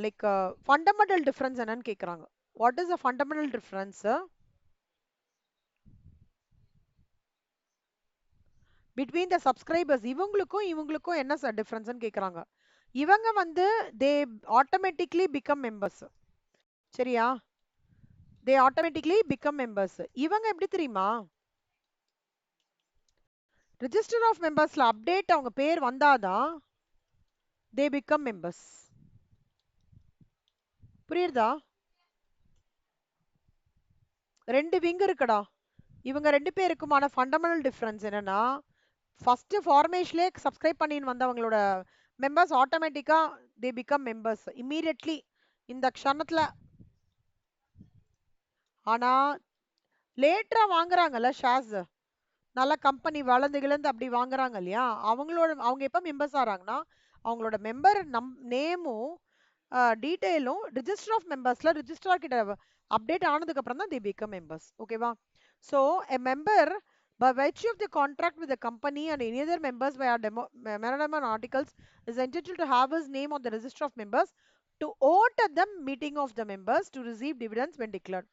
லைக் ஃபண்டமெண்டல் டிஃபரன்ஸ் என்னன்னு கேக்குறாங்க. What is the fundamental difference between the subscribers? இவங்களுக்கும் என்ன டிஃபரன்ஸ்னு கேக்குறாங்க. இவங்க வந்து தே ஆட்டோமேட்டிக்லி பிகம் மெம்பர்ஸ். சரியா? தே ஆட்டோமேட்டிக்லி பிகம் மெம்பர்ஸ். இவங்க எப்படி தெரியுமா? ரிஜிஸ்டர் ஆஃப் மெம்பர்ஸ்ல அப்டேட் அவங்க பேர் வந்தாதான் தே பிகம் மெம்பர்ஸ். புரியுதா? ரெண்டு விங் இருக்குடா. இவங்க ரெண்டு பேருக்குமான ஃபண்டமெண்டல் டிஃபரன்ஸ் என்னன்னா, ஃபர்ஸ்ட் ஃபார்மேஷன்லே சப்ஸ்கிரைப் பண்ணின்னு வந்தவங்களோட மெம்பர்ஸ் ஆட்டோமேட்டிக்கா தே பிகம் மெம்பர்ஸ் இம்மீடியட்லி இந்த க்ஷணத்துல. ஆனா லேட்டரா வாங்குறாங்கல்ல ஷேர்ஸ், நல்ல கம்பெனி வளர்ந்து கிளந்து அப்படி வாங்குறாங்க இல்லையா, அவங்க எப்ப மெம்பர்ஸ் ஆறாங்கன்னா, அவங்களோட மெம்பர் நேமும் டீடைலும் ரிஜிஸ்டர் ஆஃப் மெம்பர்ஸ்ல ரிஜிஸ்ட்ரார் கிட்ட அப்டேட் ஆனதுக்கு அப்புறம் தான் தே பிகம் மெம்பர்ஸ். ஓகேவா? So a member by virtue of the contract with the company and any other members via memorandum and articles is entitled to have his name on the register of members to vote at the meeting of the members to receive dividends when declared.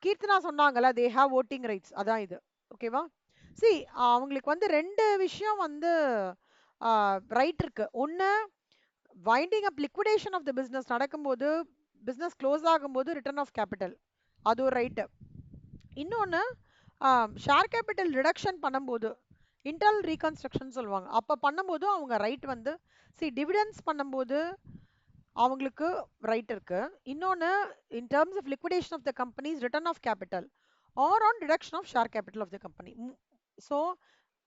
Keerthana சொன்னாங்கல்ல they have voting rights, அதான் இது. ஓகேவா? see அவங்களுக்கு வந்து ரெண்டு விஷயம் வந்து right இருக்கு. ஒன்னு winding up liquidation of the business நடக்கும்போது, பிசினஸ் க்ளோஸ் ஆகும்போது ரிட்டர்ன் ஆஃப் கேபிட்டல், அது ஒரு ரைட்டு. இன்னொன்னு ஷேர் கேபிட்டல் ரிடக்ஷன் பண்ணும்போது இன்டர்னல் ரீகன்ஸ்ட்ரக்ஷன் சொல்லுவாங்க, அப்போ பண்ணும்போது அவங்க ரைட் வந்து டிவிடெண்ட்ஸ் பண்ணும்போது அவங்களுக்கு ரைட் இருக்கு. இன்னொன்னு in terms of liquidation of the companies return of capital or on reduction of share capital of the company. So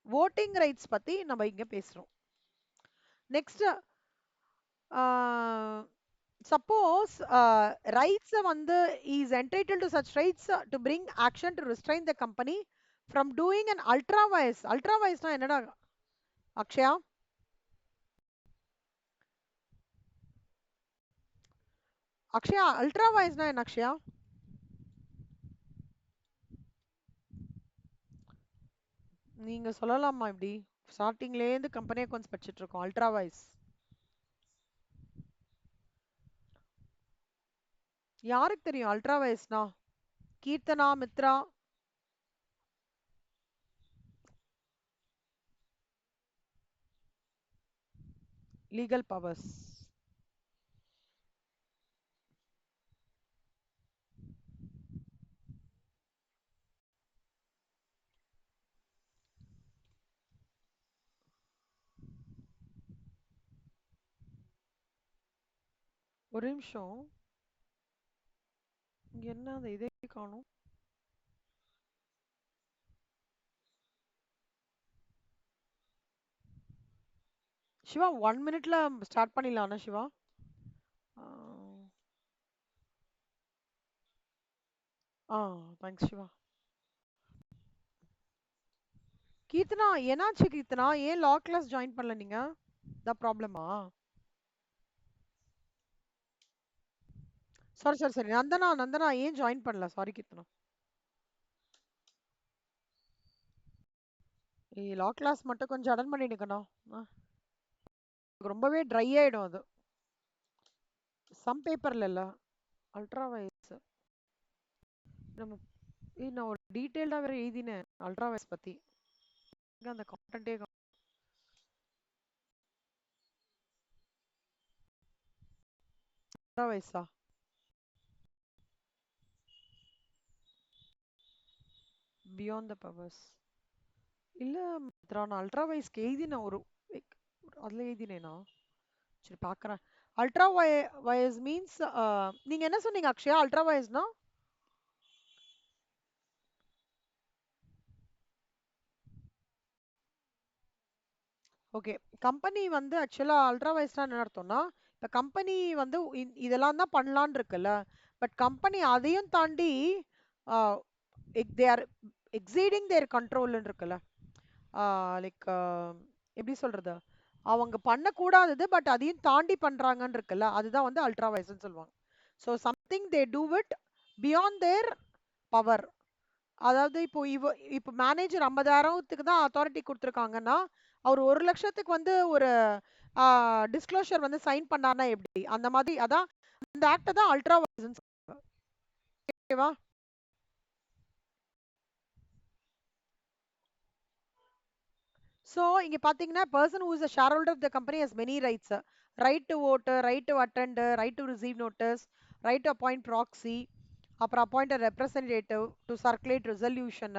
voting rights பத்தி நம்ம இங்க பேசுறோம். நெக்ஸ்ட் suppose rights வந்து is entitled to such rights to bring action to restrain the company from doing an ultra vires. Ultra vires na என்னடா Akshaya? Akshaya ultra வயசுனா என்ன அக்ஷயா? நீங்க சொல்லலாமா? இப்படி ஸ்டார்டிங்ல இருந்து கம்பெனி அக்கவுண்ட்ஸ் படிச்சிட்டு இருக்கோம். அல்ட்ரா வயஸ் யாருக்கு தெரியும்? அல்ட்ரா வயஸ்னா கீர்த்தனா, மித்ரா. Legal powers. ஒரு நிமிஷம், இங்க என்ன அந்த இதே காணும்? சிவா 1 minute ஸ்டார்ட் பண்ணிடலாம்னா சிவா? தேங்க்ஸ் சிவா. கீர்த்தனா என்னாச்சு? கீர்த்தனா ஏன் லா கிளாஸ் ஜாயின் பண்ணல நீங்க? த ப்ராப்ளமா? Sorry sorry sorry, Nandana Nandana ஏன் ஜாயின் பண்ணல? சாரி கீர்த்தனா. லா கிளாஸ் மட்டும் கொஞ்சம் அட்டன் பண்ணிருக்கணும். ரொம்பவே ட்ரை ஆயிடும் அது. சம் பேப்பர்ல இல்ல, அல்ட்ரா வயஸ் நம்ம நான் ஒரு டீடைல்டா வேற எழுதினேன் அல்ட்ரா வயஸ் பத்தி. அந்த கான்டென்ட்டே அல்ட்ரா வயசா? பியாண்ட் த பவர்ஸ் இல்ல மித்ரா, நான் அல்ட்ரா வயஸ்க்கு எழுதினேன் ஒரு அதுல எழுதினேனா? சரி பாக்குறேன். அல்ட்ரா வயஸ் மீன்ஸ் நீங்க என்ன சொன்னீங்க அக்ஷயா? அல்ட்ரா வயஸ்னா ஓகே. கம்பெனி வந்து ஆக்சுவலா அல்ட்ரா வயஸ்னா என்ன அர்த்தம்னா, இப்ப கம்பெனி வந்து இதெல்லாம் தான் பண்ணலான்னு இருக்குல்ல, பட் கம்பெனி அதையும் தாண்டி தே ஆர் எக்ஸீடிங் தேர் கண்ட்ரோல்னு இருக்குல்ல, லைக் எப்படி சொல்றது, அவங்க பண்ணக்கூடாதது பட் அதையும் தாண்டி பண்றாங்கன்னு இருக்குல்ல, அதுதான் வந்து அல்ட்ரா வயசுன்னு சொல்லுவாங்க. So something they do it beyond there power, அதாவது இப்போ மேனேஜர் 50,000க்கு தான் அத்தாரிட்டி கொடுத்துருக்காங்கன்னா அவர் 1,00,000க்கு வந்து ஒரு டிஸ்க்ளோஷர் வந்து சைன் பண்ணார்னா எப்படி அந்த மாதிரி அதான் அந்த ஆக்ட தான் அல்ட்ரா வயலன்ஸ். ஓகேவா? ஸோ இங்க பாத்தீங்கன்னா person who is a share holder of the company has many rights. Right to vote, right to attend, right to receive notice, right to appoint proxy, அப்புறம் appoint representative to circulate resolution,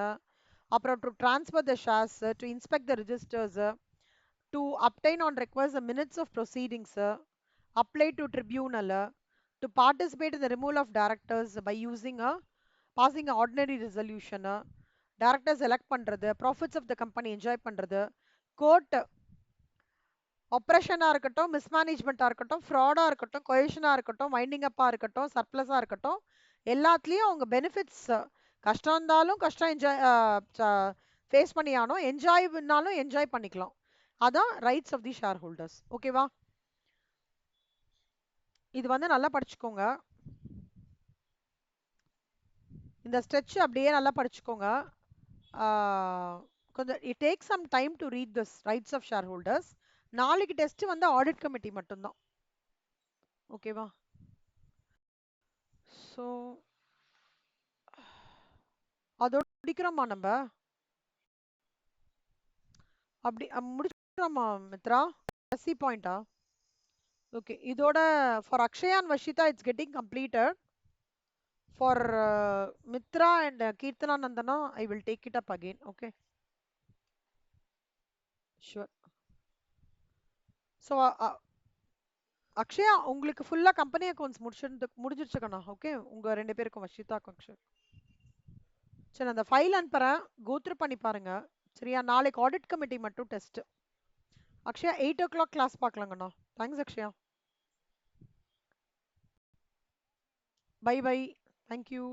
அப்புறம் to transfer the shares, to inspect the registers, to obtain on request the minutes of proceedings, apply to tribunal, to participate in the removal of directors by using a passing a ordinary resolution, directors elect பண்றது, profits of the company enjoy பண்றது, court ஆப்ரேஷனா இருக்கட்டும், மிஸ்மேனேஜ்மெண்ட்டா இருக்கட்டும், ஃப்ராடா இருக்கட்டும், கொயஷனா இருக்கட்டும், winding அப்பா இருக்கட்டும், சர்ப்ளஸா இருக்கட்டும், எல்லாத்துலயும் அவங்க பெனிஃபிட்ஸ் கஷ்டம் இருந்தாலும் கஷ்டம் என்ஜாய் ஃபேஸ் பண்ணியானோ, என்ஜாய்னாலும் என்ஜாய் பண்ணிக்கலாம். அதான் rights of the share holders. ஓகேவா? இது வந்து நல்லா படிச்சுக்கோங்க. இந்த ஸ்ட்ரெச் அப்படியே நல்லா படிச்சுக்கோங்க. கொஞ்சம் it take some time to read this rights of share holders. நாளைக்கு டெஸ்ட் வந்து ஆடிட் கமிட்டி மட்டும்தான். ஓகேவா? ஸோ அதோட முடிக்கிறோமா நம்ம? அப்படி முடிச்சிடலாமா மித்ரா? கடைசி பாயிண்டா? ஓகே, இதோட for Akshaya and Vashitha it's getting completed. For Mithra and Keerthana Nandhana I will take it up again. Okay, sure. So Akshaya உங்களுக்கு ஃபுல்லா கம்பெனி அக்கௌண்ட்ஸ் முடிஞ்சிருச்சுக்கண்ணா. ஓகே, உங்க 2 பேருக்கும் வஷிதாக்கும் அக்ஷயா. சரி, அந்த ஃபைல் அனுப்புறேன், கோத்ரூ பண்ணி பாருங்க. சரியா? நாளைக்கு ஆடிட் கமிட்டி மட்டும் டெஸ்ட். அக்ஷயா 8 o'clock கிளாஸ் பார்க்கலாங்கண்ணா. Thanks Akshaya. Bye bye. Thank you.